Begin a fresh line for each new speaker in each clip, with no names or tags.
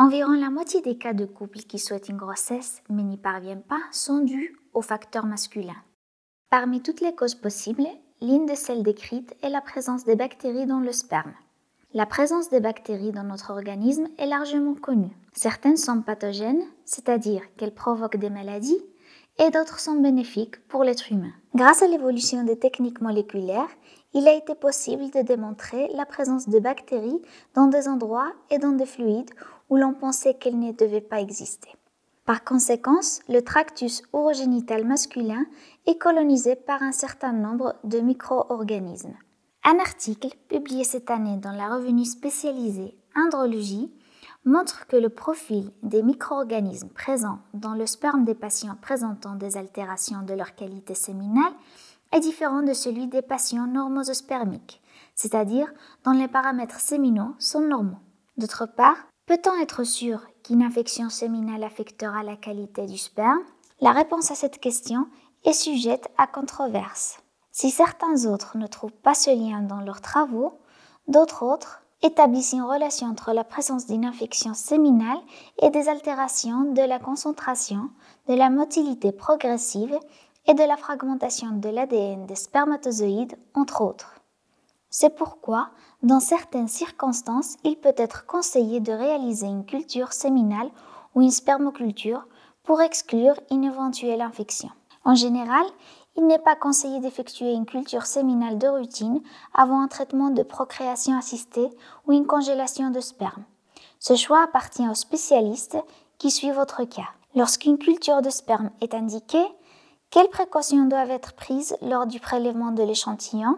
Environ la moitié des cas de couples qui souhaitent une grossesse mais n'y parviennent pas sont dus aux facteurs masculins. Parmi toutes les causes possibles, l'une de celles décrites est la présence des bactéries dans le sperme. La présence des bactéries dans notre organisme est largement connue. Certaines sont pathogènes, c'est-à-dire qu'elles provoquent des maladies, et d'autres sont bénéfiques pour l'être humain. Grâce à l'évolution des techniques moléculaires, il a été possible de démontrer la présence de bactéries dans des endroits et dans des fluides où l'on pensait qu'elles ne devaient pas exister. Par conséquent, le tractus urogénital masculin est colonisé par un certain nombre de micro-organismes. Un article publié cette année dans la revue spécialisée Andrologie montre que le profil des micro-organismes présents dans le sperme des patients présentant des altérations de leur qualité séminale est différent de celui des patients normospermiques, c'est-à-dire dont les paramètres séminaux sont normaux. D'autre part, peut-on être sûr qu'une infection séminale affectera la qualité du sperme? La réponse à cette question est sujette à controverse. Si certains autres ne trouvent pas ce lien dans leurs travaux, d'autres autres établissent une relation entre la présence d'une infection séminale et des altérations de la concentration, de la motilité progressive et de la fragmentation de l'ADN des spermatozoïdes, entre autres. C'est pourquoi, dans certaines circonstances, il peut être conseillé de réaliser une culture séminale ou une spermoculture pour exclure une éventuelle infection. En général, il n'est pas conseillé d'effectuer une culture séminale de routine avant un traitement de procréation assistée ou une congélation de sperme. Ce choix appartient aux spécialistes qui suivent votre cas. Lorsqu'une culture de sperme est indiquée, quelles précautions doivent être prises lors du prélèvement de l'échantillon?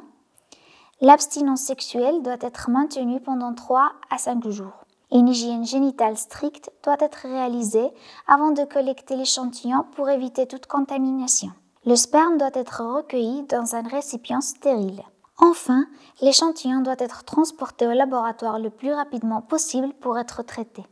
L'abstinence sexuelle doit être maintenue pendant 3 à 5 jours. Une hygiène génitale stricte doit être réalisée avant de collecter l'échantillon pour éviter toute contamination. Le sperme doit être recueilli dans un récipient stérile. Enfin, l'échantillon doit être transporté au laboratoire le plus rapidement possible pour être traité.